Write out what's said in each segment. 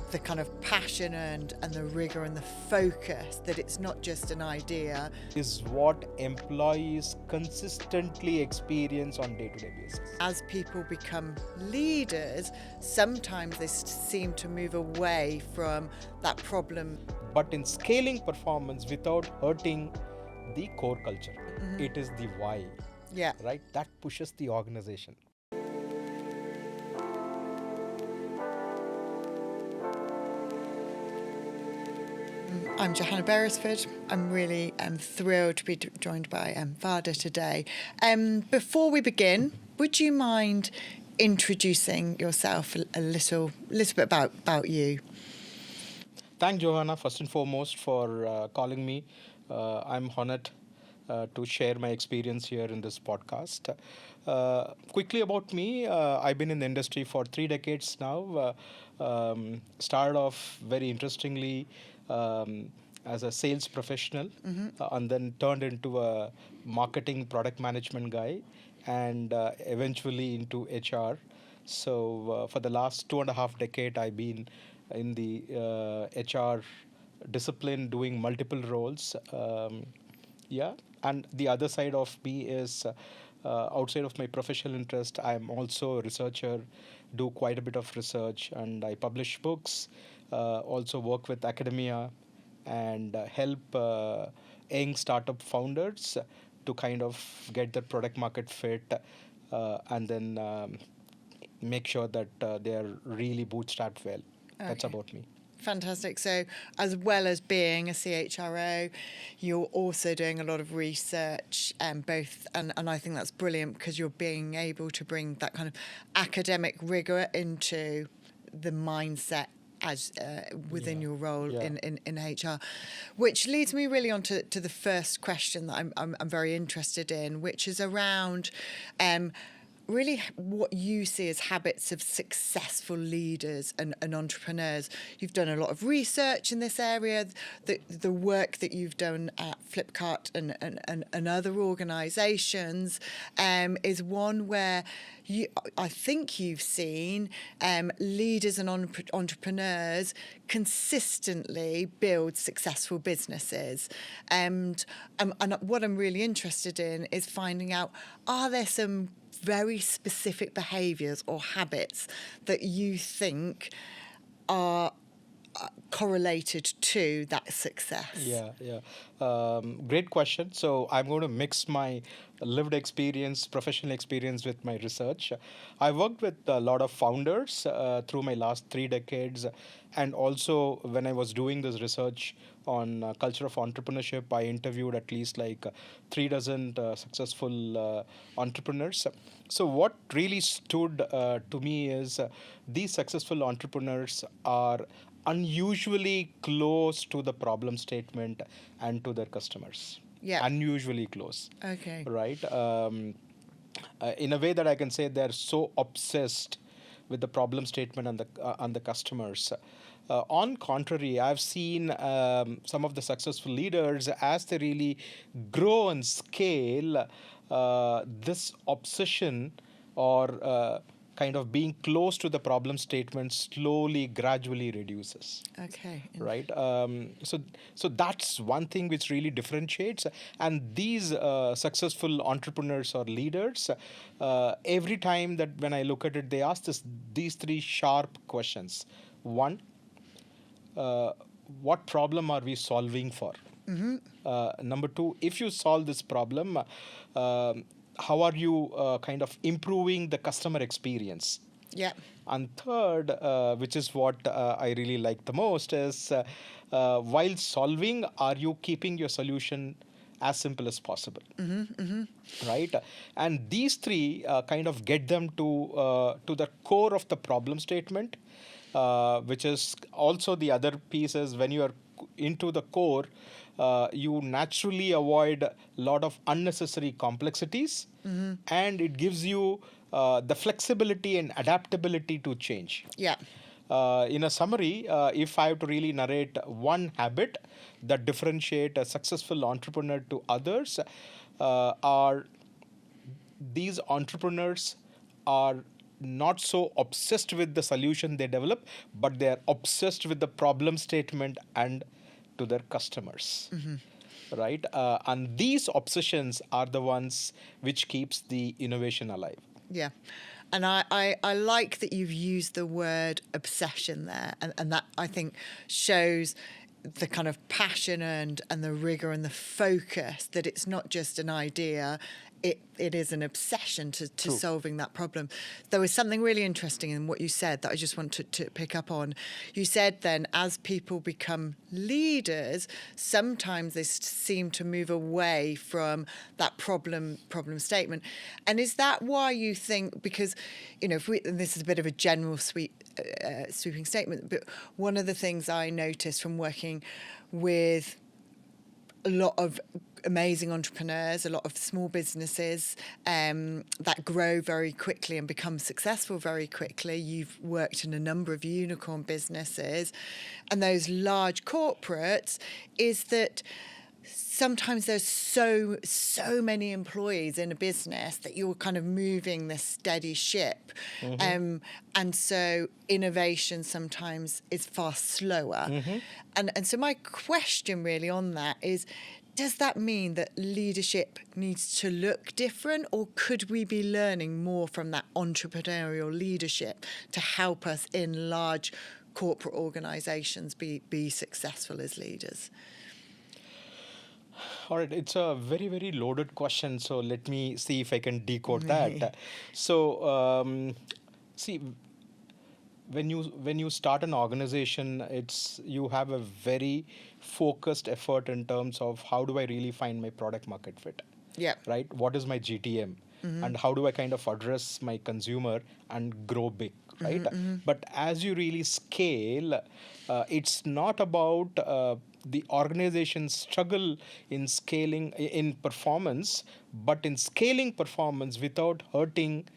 the kind of passion and the rigor and the focus, that it's not just an idea. Is what employees consistently experience on day-to-day basis. As people become leaders, sometimes they seem to move away from that problem. But in scaling performance without hurting the core culture, it is the why, Yeah. right? That pushes the organization. I'm Johanna Beresford. I'm really thrilled to be joined by Vada today. Before we begin, would you mind introducing yourself a little bit about you? Thank Johanna, first and foremost, for calling me. I'm honored to share my experience here in this podcast. Quickly about me, I've been in the industry for 3 decades now. Started off very interestingly as a sales professional, and then turned into a marketing product management guy, and eventually into HR. So for the last 2.5 decades, I've been in the HR discipline doing multiple roles. And the other side of me is outside of my professional interest, I'm also a researcher, do quite a bit of research, and I publish books, also work with academia, and help young startup founders to kind of get their product market fit, and then make sure that they are really bootstrapped well. Okay. That's about me. Fantastic. So as well as being a CHRO, you're also doing a lot of research, both, and I think that's brilliant because you're being able to bring that kind of academic rigor into the mindset as within your role in HR, which leads me really on to the first question that I'm very interested in, which is around really what you see as habits of successful leaders and entrepreneurs. You've done a lot of research in this area. The work that you've done at Flipkart and other organisations is one where I think you've seen leaders and entrepreneurs consistently build successful businesses. And what I'm really interested in is finding out, are there some very specific behaviours or habits that you think are correlated to that success? Great question. So I'm going to mix my lived experience, professional experience with my research. I worked with a lot of founders through my last 3 decades, and also when I was doing this research on culture of entrepreneurship, I interviewed at least like 3 dozen successful entrepreneurs. So what really stood to me is these successful entrepreneurs are unusually close to the problem statement and to their customers. Yeah. Unusually close. Okay. Right? In a way that I can say they're so obsessed with the problem statement and the customers. On contrary, I've seen some of the successful leaders, as they really grow and scale, this obsession or kind of being close to the problem statement slowly, gradually reduces. Okay. Right. So that's one thing which really differentiates. And these successful entrepreneurs or leaders, every time that when I look at it, they ask these 3 sharp questions. One, what problem are we solving for? Number 2, if you solve this problem, how are you kind of improving the customer experience? Yeah. And third, which is what I really like the most, is while solving, are you keeping your solution as simple as possible? Right? And these 3 kind of get them to the core of the problem statement, which is also the other piece is when you are into the core, you naturally avoid a lot of unnecessary complexities, and it gives you the flexibility and adaptability to change. Yeah. In a summary, if I have to really narrate one habit that differentiate a successful entrepreneur to others, are these entrepreneurs are not so obsessed with the solution they develop, but they are obsessed with the problem statement and to their customers. Right? And these obsessions are the ones which keeps the innovation alive. Yeah. And I like that you've used the word obsession there. And that, I think, shows the kind of passion and the rigor and the focus, that it's not just an idea. It is an obsession to solving that problem. There was something really interesting in what you said that I just want to pick up on. You said then, as people become leaders, sometimes they seem to move away from that problem statement. And is that why you think, because, you know, and this is a bit of a general sweeping statement, but one of the things I noticed from working with a lot of amazing entrepreneurs, a lot of small businesses that grow very quickly and become successful very quickly. You've worked in a number of unicorn businesses, and those large corporates, is that sometimes there's so many employees in a business that you're kind of moving this steady ship. And so innovation sometimes is far slower. And so my question really on that is, does that mean that leadership needs to look different, or could we be learning more from that entrepreneurial leadership to help us in large corporate organizations be successful as leaders? All right, it's a very, very loaded question. So let me see if I can decode that. So, see, when you start an organization, you have a very focused effort in terms of how do I really find my product market fit. Yeah. Right. What is my GTM, and how do I kind of address my consumer and grow big. Right. But as you really scale, it's not about the organization's struggle in scaling in performance, but in scaling performance without hurting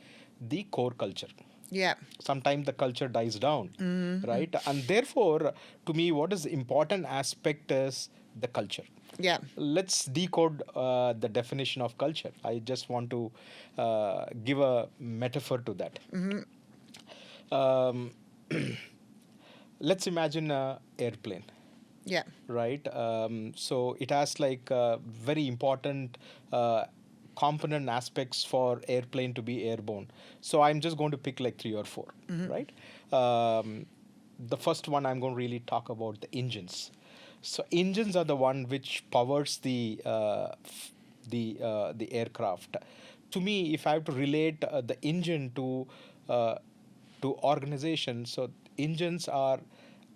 the core culture. Yeah. Sometimes the culture dies down, right? And therefore, to me, what is important aspect is the culture. Yeah. Let's decode the definition of culture. I just want to give a metaphor to that. Let's imagine an airplane. Yeah. Right. So it has like very important component aspects for airplane to be airborne. So I'm just going to pick like 3 or 4. Right. The first one I'm going to really talk about the engines. So engines are the one which powers the aircraft. To me, if I have to relate the engine to organization, so engines are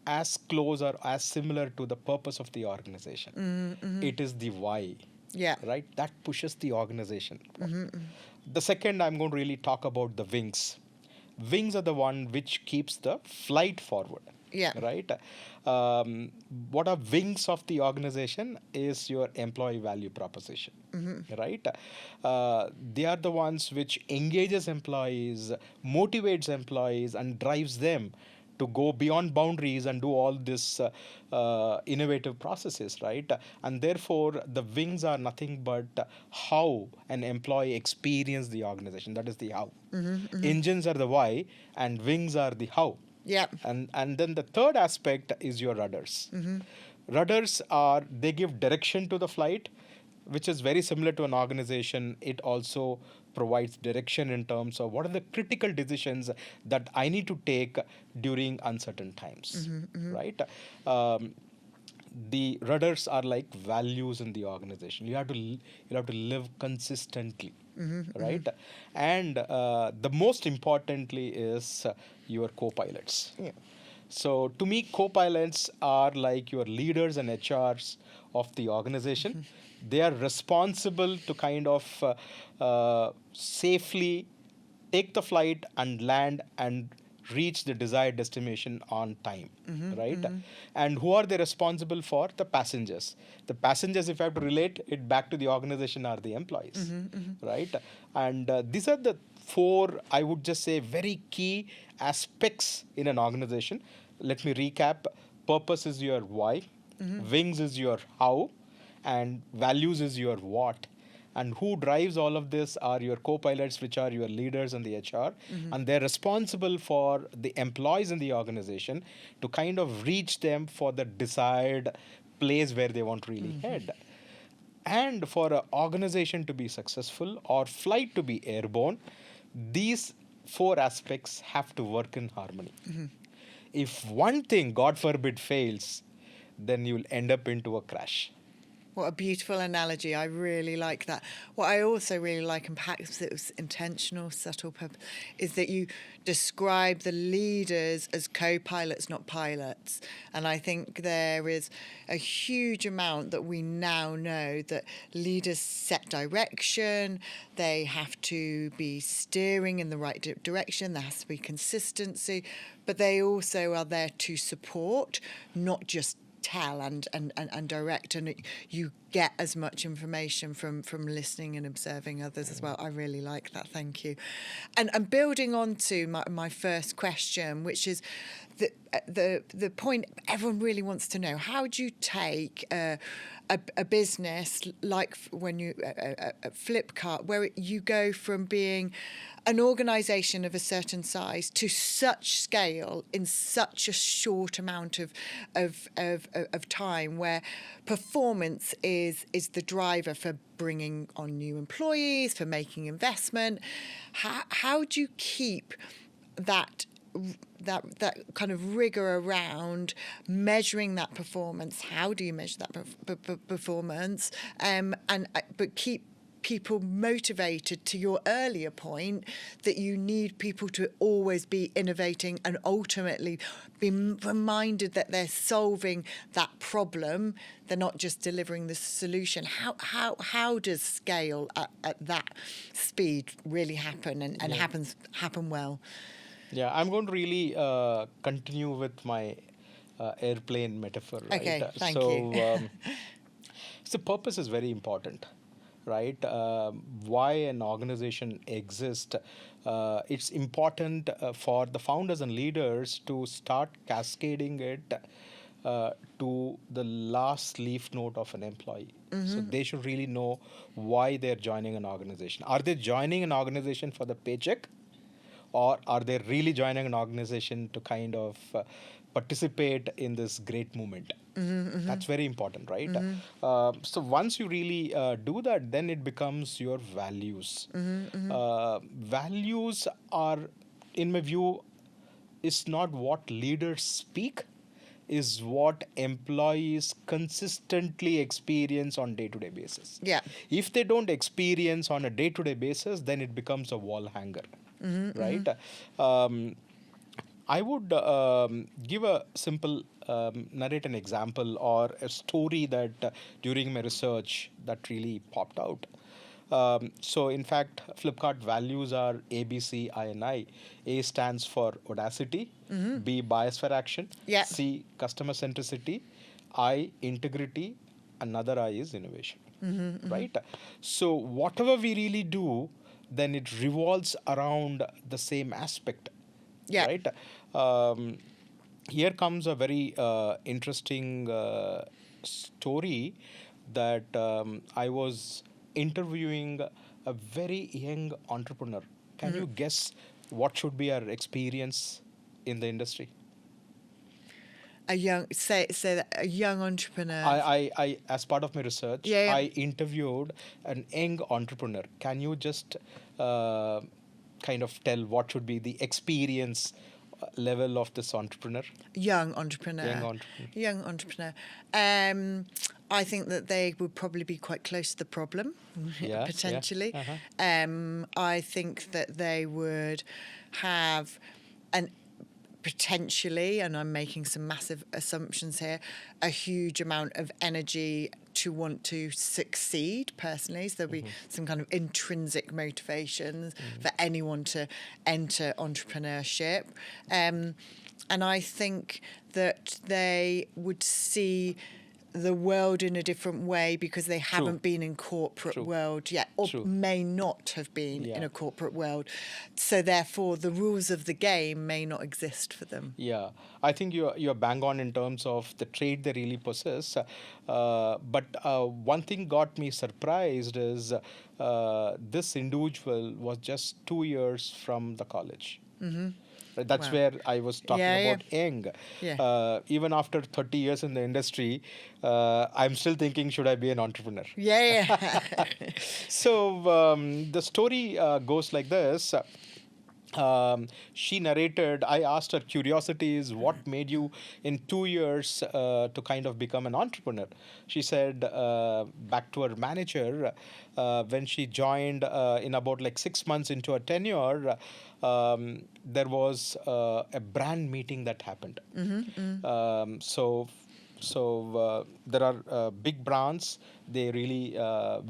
as close or as similar to the purpose of the organization. It is the why. Yeah. Right? That pushes the organization. The second, I'm going to really talk about the wings. Wings are the one which keeps the flight forward. Yeah. Right? What are wings of the organization is your employee value proposition. Right? They are the ones which engages employees, motivates employees, and drives them to go beyond boundaries and do all this innovative processes, right? And therefore, the wings are nothing but how an employee experience the organization. That is the how. Engines are the why, and wings are the how. Yeah. And then the third aspect is your rudders. Rudders they give direction to the flight, which is very similar to an organization. It also provides direction in terms of what are the critical decisions that I need to take during uncertain times, right? The rudders are like values in the organization. You have to live consistently, right? And the most importantly is your co-pilots. Yeah. So to me, co-pilots are like your leaders and HRs of the organization. They are responsible to kind of safely take the flight and land and reach the desired destination on time, right? And who are they responsible for? The passengers. The passengers, if I have to relate it back to the organization, are the employees, right? And these are the 4, I would just say, very key aspects in an organization. Let me recap. Purpose is your why, wings is your how, and values is your what. And who drives all of this are your co-pilots, which are your leaders and the HR. And they're responsible for the employees in the organization to kind of reach them for the desired place where they want to really head. And for an organization to be successful or flight to be airborne, these four aspects have to work in harmony. If one thing, God forbid, fails, then you'll end up into a crash. What a beautiful analogy. I really like that. What I also really like, and perhaps it was intentional, subtle, is that you describe the leaders as co-pilots, not pilots. And I think there is a huge amount that we now know that leaders set direction, they have to be steering in the right direction, there has to be consistency, but they also are there to support, not just tell and direct, and you get as much information from listening and observing others as well. I really like that, thank you. And building on to my first question, which is the point everyone really wants to know: how do you take a business like when you at Flipkart, where you go from being an organisation of a certain size to such scale in such a short amount of time, where performance is the driver for bringing on new employees, for making investment? How do you keep that kind of rigor around measuring that performance? How do you measure that performance? But keep people motivated, to your earlier point, that you need people to always be innovating and ultimately be reminded that they're solving that problem. They're not just delivering the solution. How does scale at that speed really happen and happen well? Yeah, I'm going to really continue with my airplane metaphor. Right? Okay, thank you. So purpose is very important, right? Why an organization exists. It's important for the founders and leaders to start cascading it to the last leaf note of an employee. So they should really know why they're joining an organization. Are they joining an organization for the paycheck? Or are they really joining an organization to kind of participate in this great movement? That's very important, right? So once you really do that, then it becomes your values. Values are, in my view, is not what leaders speak, is what employees consistently experience on day-to-day basis. Yeah. If they don't experience on a day-to-day basis, then it becomes a wall hanger. Right? I would give a simple, narrate an example or a story that during my research that really popped out. So in fact, Flipkart values are A, B, C, I, and I. A stands for audacity, B, bias for action, Yeah. C, customer centricity, I, integrity, another I is innovation. Right? So whatever we really do, then it revolves around the same aspect. Yeah. Right? Here comes a very interesting story that I was interviewing a very young entrepreneur. Can you guess what should be our experience in the industry? A young a young entrepreneur. I as part of my research, Yeah. I interviewed an young entrepreneur. Can you just kind of tell what should be the experience level of this entrepreneur? Young entrepreneur. I think that they would probably be quite close to the problem, Yeah, potentially. yeah. I think that they would have potentially, and I'm making some massive assumptions here, a huge amount of energy to want to succeed personally. So there'll be some kind of intrinsic motivations for anyone to enter entrepreneurship. And I think that they would see the world in a different way because they haven't been in corporate True. world yet, or True. may not have been in Yeah. a corporate world. So therefore, the rules of the game may not exist for them. Yeah, I think you're bang on in terms of the trait they really possess. But one thing got me surprised is this individual was just 2 years from the college. Right, that's Wow. where I was talking Yeah, yeah. about young. Yeah. Even after 30 years in the industry, I'm still thinking, should I be an entrepreneur? Yeah, yeah. So the story goes like this. She narrated, I asked her, curiosity is what made you in 2 years to kind of become an entrepreneur. She said back to her manager when she joined in about like 6 months into her tenure, there was a brand meeting that happened. So there are big brands, they really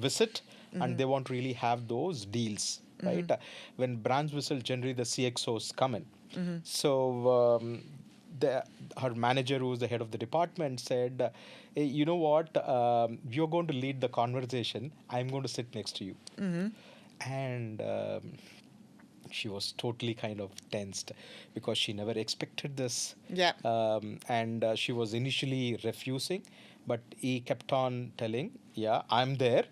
visit and they want to really have those deals, right? When brands visit, generally the CXOs come in. So her manager, who was the head of the department, said, hey, you know what? You're going to lead the conversation. I'm going to sit next to you. And she was totally kind of tensed because she never expected this. Yeah. And she was initially refusing, but he kept on telling, yeah, I'm there.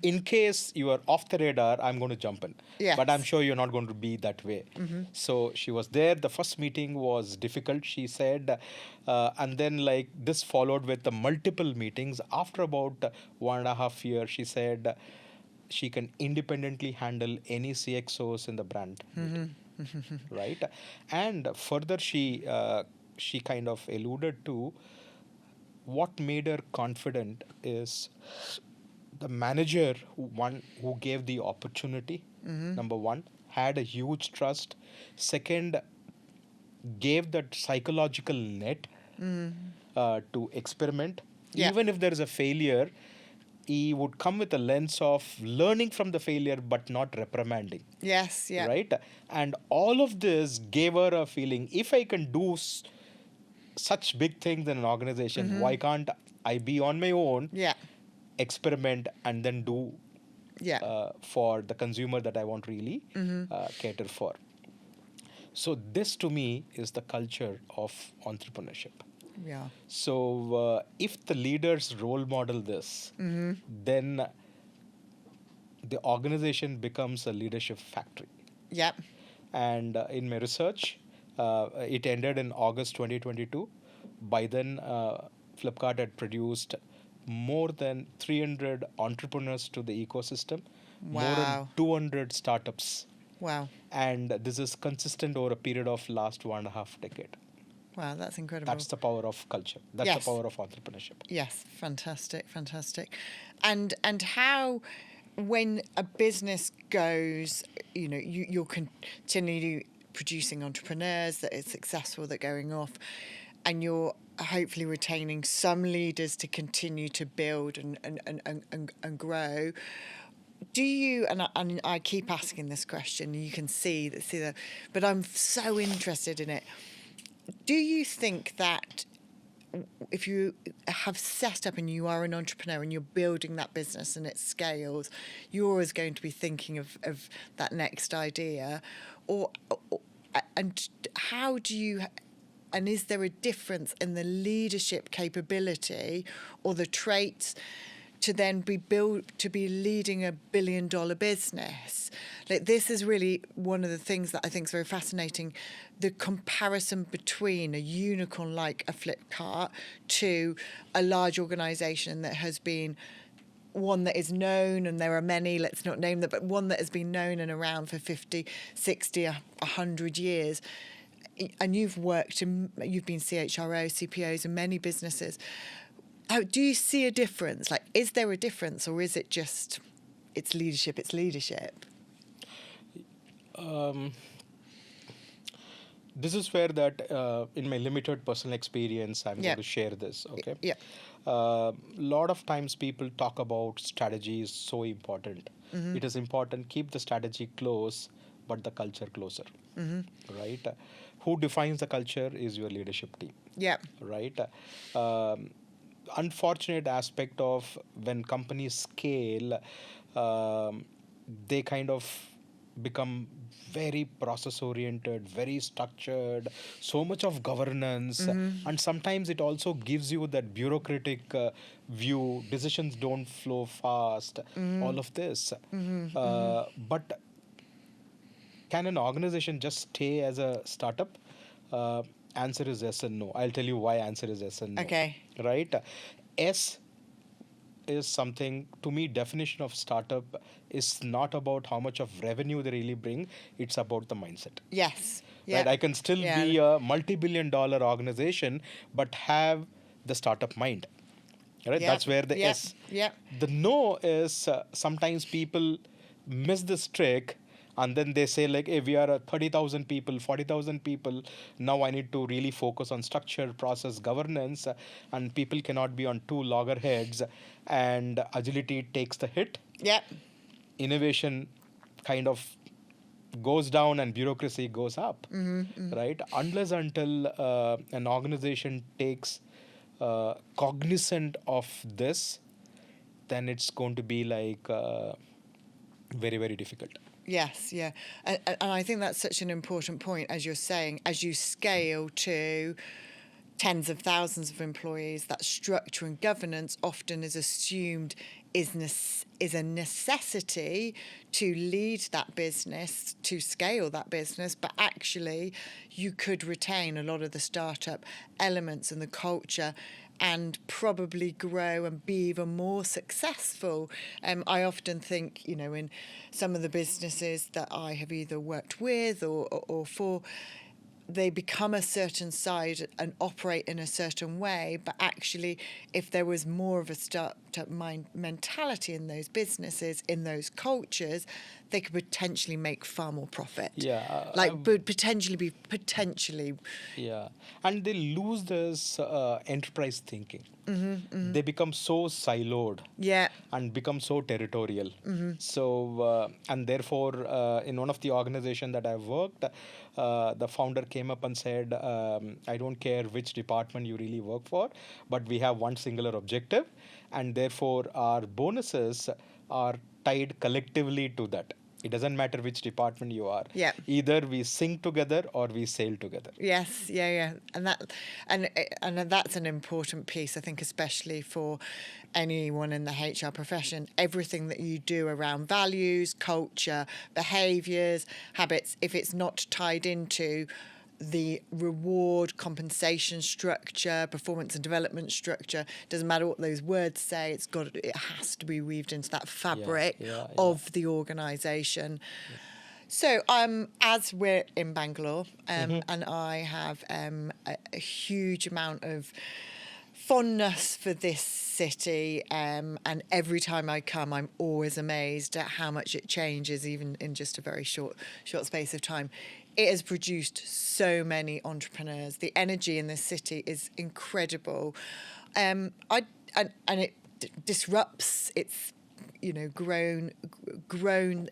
In case you are off the radar, I'm going to jump in. But I'm Yes. sure you're not going to be that way. So she was there. The first meeting was difficult, she said. And then, like, this followed with the multiple meetings. After about 1.5 years, she said, she can independently handle any CXOs in the brand meeting, right? And further, she kind of alluded to what made her confident is the manager who gave the opportunity. Number one, had a huge trust. Second, gave that psychological net to experiment. Yeah. Even if there is a failure, he would come with a lens of learning from the failure but not reprimanding. Yes. Yeah. Right? And all of this gave her a feeling, if I can do such big things in an organization, why can't I be on my own, Yeah. experiment, and then do Yeah. for the consumer that I want really cater for? So this to me is the culture of entrepreneurship. Yeah. So if the leaders role model this, then the organization becomes a leadership factory. Yeah. And in my research, it ended in August 2022. By then, Flipkart had produced more than 300 entrepreneurs to the ecosystem, more than Wow. 200 startups. Wow. And this is consistent over a period of last 1.5 decade. Wow. That's incredible. That's the power of culture. That's Yes. the power of entrepreneurship. Yes, fantastic, fantastic. And how, when a business goes, you're continually producing entrepreneurs that are successful, that are going off, and you're hopefully retaining some leaders to continue to build and grow. Do you, and I keep asking this question, you can see that, but I'm so interested in it. Do you think that if you have set up and you are an entrepreneur and you're building that business and it scales, you're always going to be thinking of that next idea, and how do you, and is there a difference in the leadership capability or the traits to then be leading $1 billion business? Like, this is really one of the things that I think is very fascinating, the comparison between a unicorn like a Flipkart to a large organization that has been one that is known, and there are many, let's not name them, but one that has been known and around for 50, 60, 100 years. And you've been CHRO, CPOs in many businesses. Do you see a difference? Like, is there a difference, or is it just, it's leadership? This is where that in my limited personal experience, I'm going to share this. Okay. Yeah. Lot of times people talk about strategy is so important. It is important. Keep the strategy close, but the culture closer. Right. Who defines the culture is your leadership team. Yeah. Right. unfortunate aspect of when companies scale, they kind of become very process oriented, very structured, so much of governance, and sometimes it also gives you that bureaucratic view. Decisions don't flow fast, all of this. But can an organization just stay as a startup? Uh, Answer is yes and no. I'll tell you why answer is yes and no. Okay. Right? S is something, to me, definition of startup is not about how much of revenue they really bring, it's about the mindset. Yes. Right? Yeah. I can still Yeah. be a multi-billion-dollar organization, but have the startup mind. Right? Yep. That's where the Yep. S. Yep. The no is sometimes people miss this trick, and then they say like, hey, we are 30,000 people, 40,000 people. Now I need to really focus on structure, process, governance, and people cannot be on two loggerheads, and agility takes the hit. Yep. Innovation kind of goes down and bureaucracy goes up, right? Unless until an organization takes cognizant of this, then it's going to be like very, very difficult. Yes, yeah. And I think that's such an important point, as you're saying, as you scale to tens of thousands of employees, that structure and governance often is assumed is a necessity to lead that business, to scale that business, but actually you could retain a lot of the startup elements and the culture and probably grow and be even more successful. I often think, in some of the businesses that I have either worked with or for, they become a certain size and operate in a certain way, but actually if there was more of a startup mentality in those businesses, in those cultures, they could potentially make far more profit. Yeah, potentially. Yeah, and they lose this enterprise thinking. They become so siloed. Yeah. And become so territorial. So, and therefore, in one of the organization that I've worked, the founder came up and said, I don't care which department you really work for, but we have one singular objective, and therefore our bonuses are tied collectively to that. It doesn't matter which department you are. Yeah. Either we sing together or we sail together. Yes, yeah, and that's an important piece, I think, especially for anyone in the HR profession. Everything that you do around values, culture, behaviours, habits, if it's not tied into the reward compensation structure, performance and development structure, doesn't matter what those words say, it has to be weaved into that fabric of the organisation. So, as we're in Bangalore, and I have a huge amount of fondness for this city, and every time I come, I'm always amazed at how much it changes, even in just a very short space of time. It has produced so many entrepreneurs. The energy in this city is incredible. And it disrupts its grown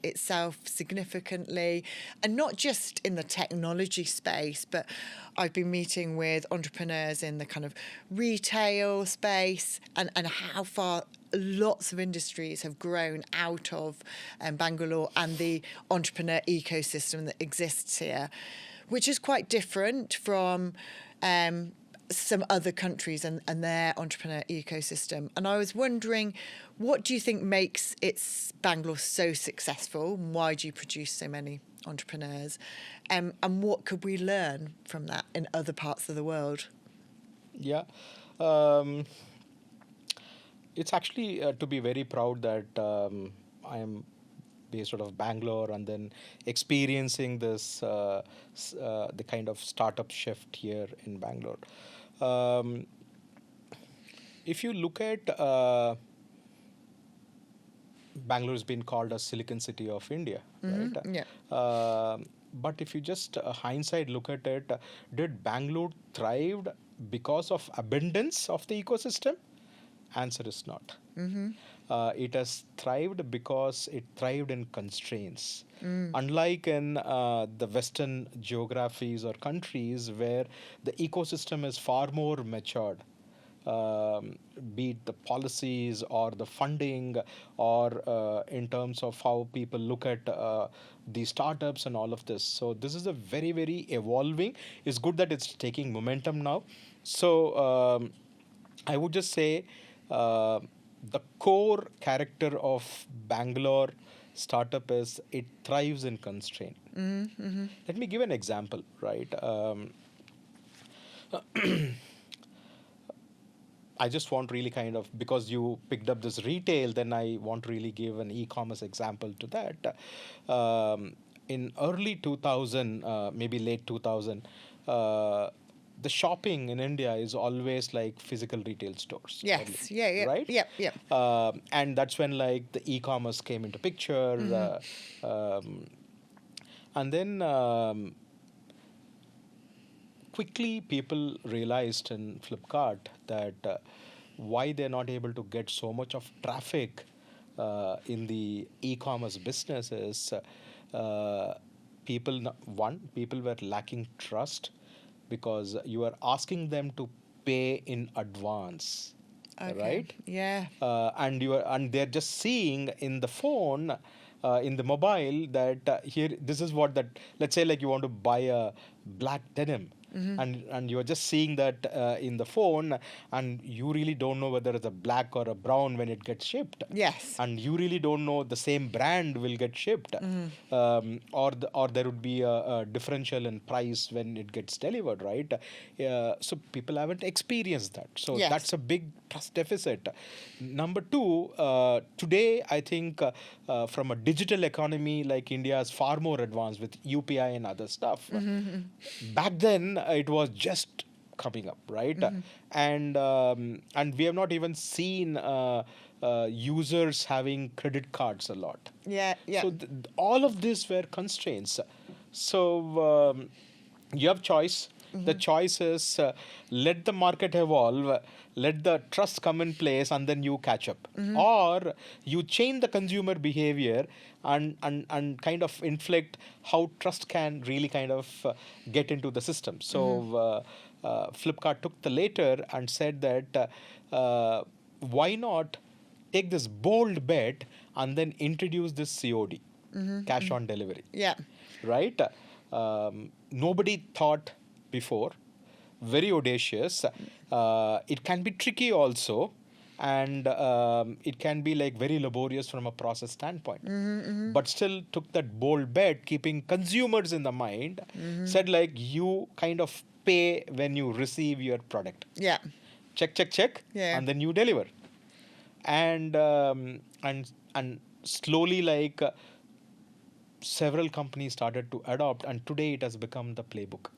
itself significantly, and not just in the technology space, but I've been meeting with entrepreneurs in the kind of retail space, and how far lots of industries have grown out of Bangalore and the entrepreneur ecosystem that exists here, which is quite different from some other countries and their entrepreneur ecosystem. And I was wondering, what do you think makes Bangalore so successful? Why do you produce so many entrepreneurs? And what could we learn from that in other parts of the world? Yeah. It's actually to be very proud that I am based out of Bangalore, and then experiencing this the kind of startup shift here in Bangalore. If you look at Bangalore has been called a Silicon City of India, right? Yeah. But if you just hindsight look at it, did Bangalore thrived because of abundance of the ecosystem? Answer is not. It has thrived because it thrived in constraints. Unlike in the Western geographies or countries where the ecosystem is far more matured, be it the policies or the funding or in terms of how people look at the startups and all of this. So this is a very, very evolving. It's good that it's taking momentum now. So I would just say uh, the core character of Bangalore startup is it thrives in constraint. Let me give an example, right? I just want really kind of, because you picked up this retail, then I want to really give an e-commerce example to that. In early 2000, maybe late 2000, the shopping in India is always like physical retail stores. Yes. early, Yeah. Yeah. Right? Yep. Yep. And that's when like the e-commerce came into picture. And then quickly people realized in Flipkart that why they're not able to get so much of traffic in the e-commerce business is people were lacking trust because you are asking them to pay in advance, Okay. right? Yeah. And they're just seeing in the phone, in the mobile, that here this is what that, let's say like you want to buy a black denim, and you're just seeing that in the phone, and you really don't know whether it's a black or a brown when it gets shipped. Yes. And you really don't know the same brand will get shipped, or there would be a differential in price when it gets delivered, right? So people haven't experienced that, so Yes. that's a big trust deficit. Number two, today I think from a digital economy, like India is far more advanced with UPI and other stuff. Back then it was just coming up, right? And we have not even seen users having credit cards a lot. Yeah. Yeah. So all of these were constraints. So you have choice. The choice is let the market evolve, let the trust come in place, and then you catch up. Or you change the consumer behavior and kind of inflict how trust can really kind of get into the system. So Flipkart took the later and said that why not take this bold bet and then introduce this COD, cash on delivery. Yeah. Right? Nobody thought before. Very audacious. It can be tricky also, and it can be like very laborious from a process standpoint. But still took that bold bet, keeping consumers in the mind. Said like you kind of pay when you receive your product. Yeah. Check, Yeah. and then you deliver. And slowly like several companies started to adopt, and today it has become the playbook.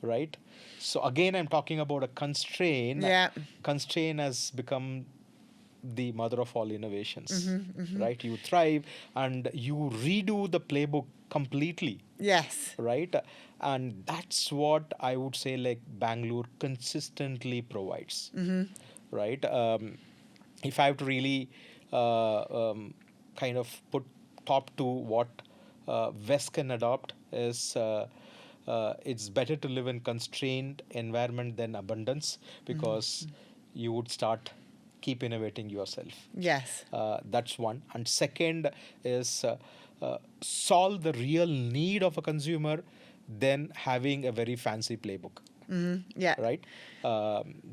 Right? So again, I'm talking about a constraint. Yeah. Constraint has become the mother of all innovations. Right? You thrive and you redo the playbook completely. Yes. Right? And that's what I would say like Bangalore consistently provides. Right? If I have to really kind of put top to what West can adopt is it's better to live in constrained environment than abundance, because you would start keep innovating yourself. Yes. That's one. And second is solve the real need of a consumer than having a very fancy playbook. Yeah. Right?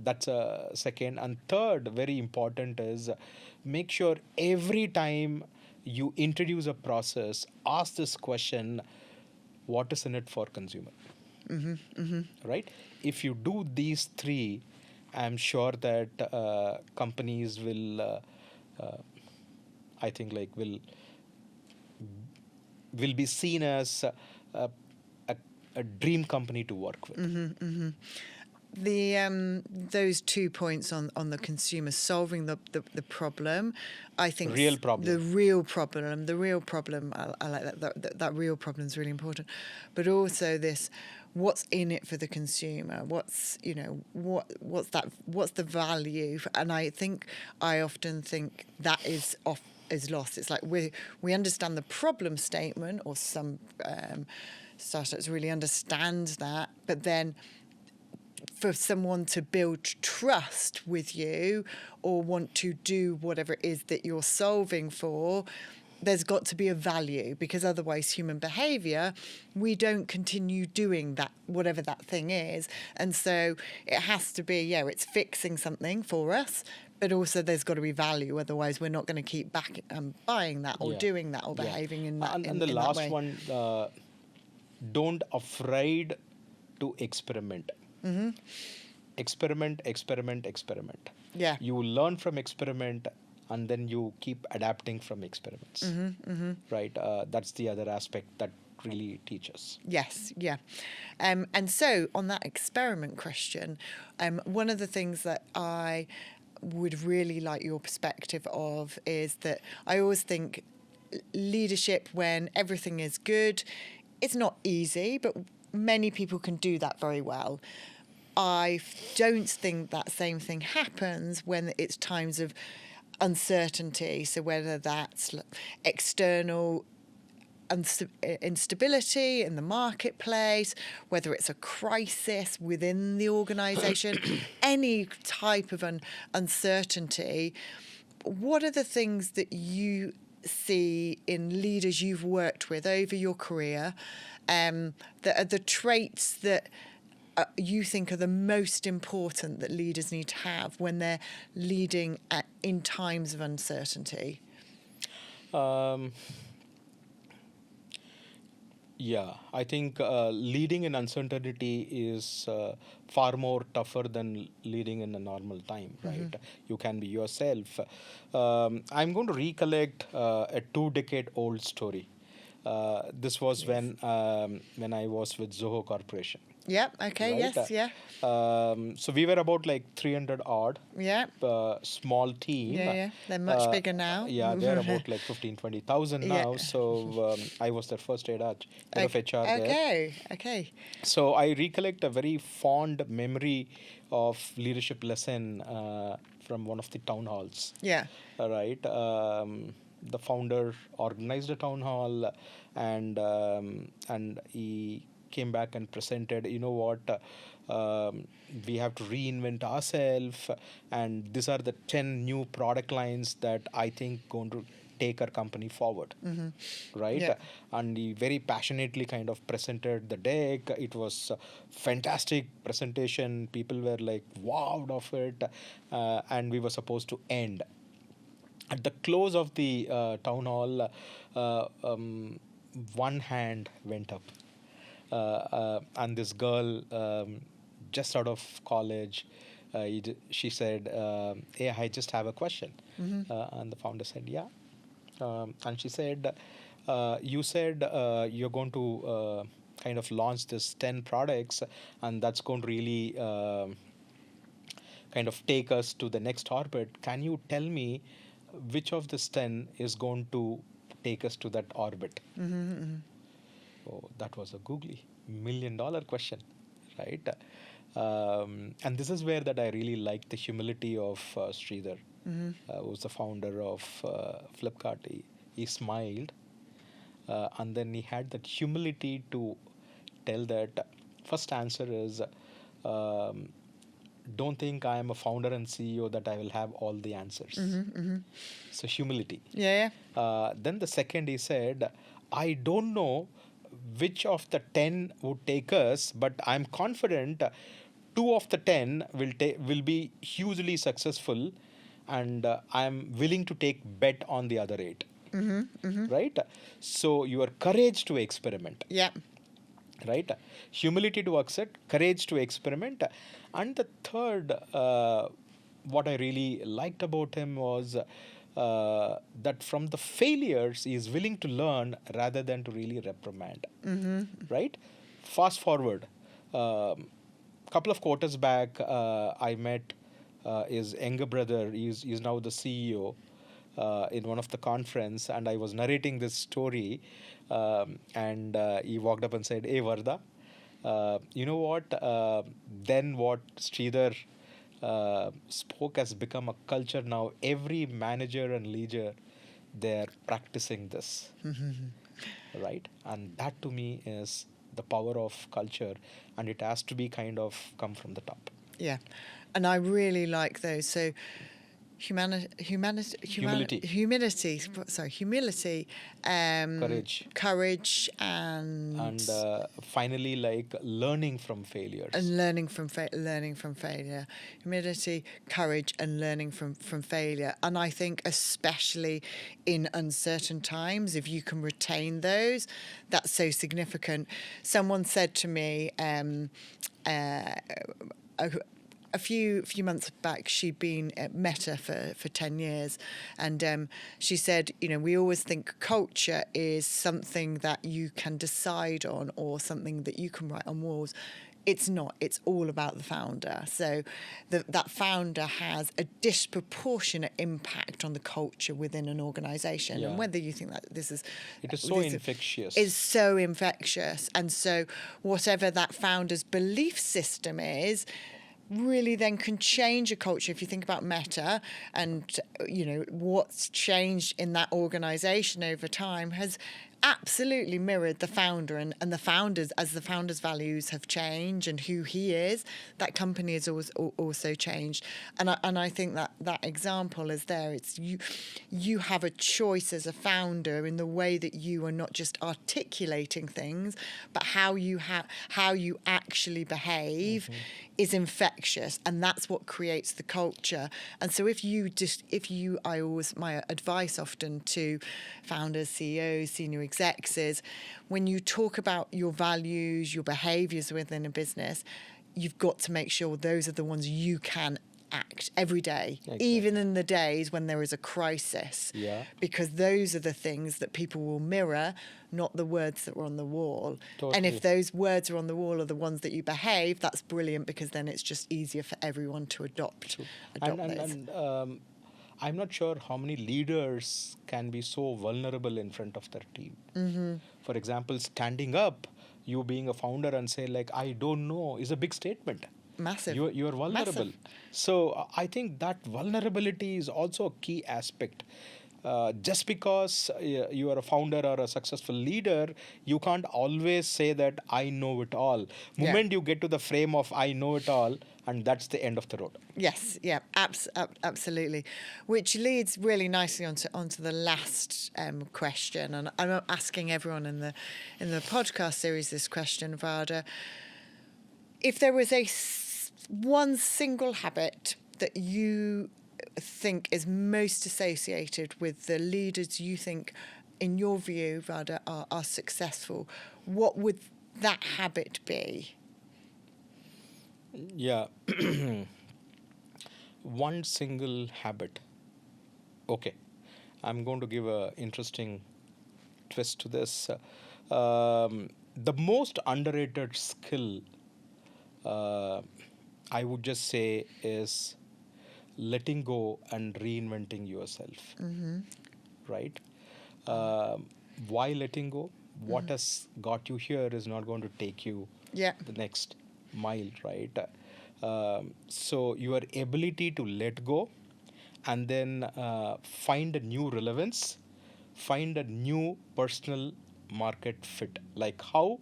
That's a second. And third, very important, is make sure every time you introduce a process, ask this question: what is in it for consumer? Right? If you do these three, I'm sure that companies will, I think, like will be seen as a dream company to work with. The those 2 points on the consumer solving the problem, I think Real problem. the real problem I like that real problem is really important, but also this, what's in it for the consumer, what's the value, and I often think that is lost. It's like we understand the problem statement, or some startups really understand that, but then for someone to build trust with you or want to do whatever it is that you're solving for, there's got to be a value, because otherwise human behavior, we don't continue doing that, whatever that thing is. And so it has to be, it's fixing something for us, but also there's got to be value. Otherwise we're not going to keep back buying that or doing that or behaving in that, and the in last that way. one, don't afraid to experiment. Experiment. Yeah. You learn from experiment, and then you keep adapting from experiments. Right? That's the other aspect that really teaches. Yes, yeah. And so on that experiment question, one of the things that I would really like your perspective of is that I always think leadership, when everything is good, it's not easy, but many people can do that very well. I don't think that same thing happens when it's times of uncertainty. So whether that's external instability in the marketplace, whether it's a crisis within the organisation, any type of uncertainty, what are the things that you see in leaders you've worked with over your career that are the traits that you think are the most important that leaders need to have when they're leading in times of uncertainty? Yeah, I think leading in uncertainty is far more tougher than leading in a normal time, right? You can be yourself. I'm going to recollect a 2-decade-old story. This was when I was with Zoho Corporation. Yeah. Okay. Right? Yes. Yeah. So we were about like 300 odd. Yeah. Small team. Yeah. They're much bigger now. Yeah, they're about like 15-20,000 now. Yeah. So I was their first head of HR there. Okay. So I recollect a very fond memory of leadership lesson from one of the town halls. Yeah. Right. The founder organized a town hall, and he came back and presented, you know what, we have to reinvent ourselves, and these are the 10 new product lines that I think going to take our company forward. Right? Yeah. And he very passionately kind of presented the deck. It was a fantastic presentation. People were like wowed of it, and we were supposed to end. At the close of the town hall, one hand went up. And this girl, just out of college, she said, hey, I just have a question. And the founder said, yeah. And she said, you said you're going to kind of launch this 10 products, and that's going to really kind of take us to the next orbit. Can you tell me which of this 10 is going to take us to that orbit? Oh, that was a googly $1 million question, right? And this is where that I really liked the humility of Sridhar, who was the founder of Flipkart. He smiled, and then he had that humility to tell that first answer is, don't think I am a founder and CEO that I will have all the answers. So humility. Yeah. Then the second, he said, I don't know which of the 10 would take us, but I'm confident 2 of the 10 will be hugely successful, and I'm willing to take bet on the other 8. Right? So your courage to experiment. Yeah. Right? Humility to accept, courage to experiment. And the third, what I really liked about him was that from the failures, he is willing to learn rather than to really reprimand. Right? Fast forward, couple of quarters back, I met his younger brother. He's now the CEO. In one of the conference, and I was narrating this story, and he walked up and said, hey, Varda, you know what? Then what Sridhar spoke has become a culture now. Every manager and leader, they're practicing this. Right? And that to me is the power of culture, and it has to be kind of come from the top. Yeah. And I really like those. So Humility. humility, courage, And finally, like learning from failures. and learning from failure. Humility, courage, and learning from failure. And I think especially in uncertain times, if you can retain those, that's so significant. Someone said to me a few months back, she'd been at Meta for 10 years. And she said, we always think culture is something that you can decide on or something that you can write on walls. It's not. It's all about the founder. So that founder has a disproportionate impact on the culture within an organization. Yeah. And whether you think that it is so infectious. Is so infectious. And so whatever that founder's belief system is, really then can change a culture. If you think about Meta and what's changed in that organization over time has absolutely mirrored the founder and the founders. As the founder's values have changed and who he is, that company has also changed. And I think that example is there. It's you have a choice as a founder in the way that you are not just articulating things, but how you actually behave is infectious, and that's what creates the culture. And so my advice often to founders, CEOs, senior execs is, when you talk about your values, your behaviors within a business, you've got to make sure those are the ones you can act every day, even in the days when there is a crisis. Yeah. Because those are the things that people will mirror, not the words that were on the wall. Totally. And if those words are on the wall are the ones that you behave, that's brilliant, because then it's just easier for everyone to adopt those. And I'm not sure how many leaders can be so vulnerable in front of their team. Mm-hmm. For example, standing up, you being a founder and say like, I don't know, is a big statement. Massive. You are vulnerable. Massive. So I think that vulnerability is also a key aspect. Just because you are a founder or a successful leader, you can't always say that I know it all. Moment you get to the frame of I know it all, and that's the end of the road. Yes, yeah, absolutely. Which leads really nicely onto the last question, and I'm asking everyone in the podcast series this question, Vada. If there was one single habit that you think is most associated with the leaders you think, in your view, Vada, are successful, what would that habit be? Yeah. One single habit. Okay. I'm going to give an interesting twist to this. The most underrated skill, I would just say, is letting go and reinventing yourself. Mm-hmm. Right? Why letting go? What has got you here is not going to take you the next mile, right? So your ability to let go and then find a new relevance, find a new personal market fit. Like how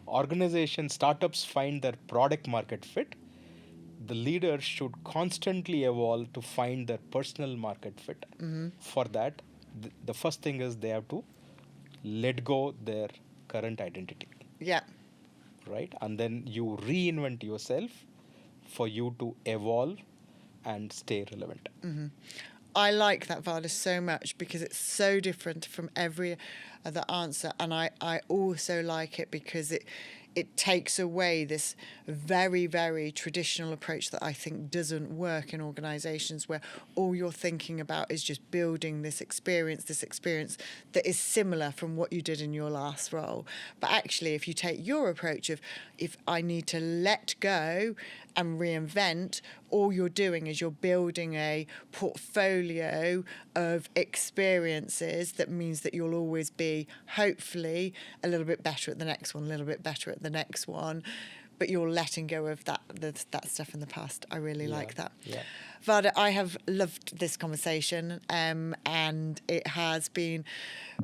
organizations, startups find their product market fit, the leaders should constantly evolve to find their personal market fit. Mm-hmm. For that, the first thing is they have to let go their current identity. Yeah. Right? And then you reinvent yourself for you to evolve and stay relevant. Mm-hmm. I like that, Vada, so much, because it's so different from every other answer. And I also like it because it takes away this very, very traditional approach that I think doesn't work in organizations, where all you're thinking about is just building this experience that is similar from what you did in your last role. But actually, if you take your approach of, if I need to let go and reinvent, all you're doing is you're building a portfolio of experiences that means that you'll always be, hopefully, a little bit better at the next one, a little bit better at the next one. but you're letting go of that stuff in the past. I really like that. Yeah. Vada, I have loved this conversation, and it has been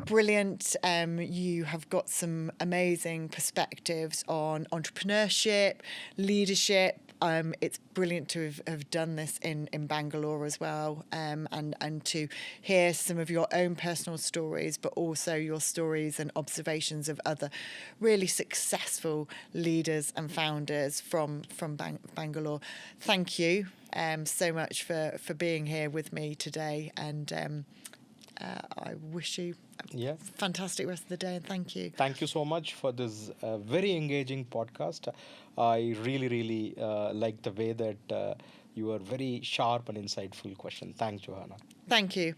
brilliant. You have got some amazing perspectives on entrepreneurship, leadership. It's brilliant to have done this in Bangalore as well, and to hear some of your own personal stories, but also your stories and observations of other really successful leaders and founders from Bangalore. Thank you so much for being here with me today, and I wish you a fantastic rest of the day, and thank you. Thank you so much for this very engaging podcast. I really like the way that you are very sharp and insightful question. Thanks, Johanna. Thank you.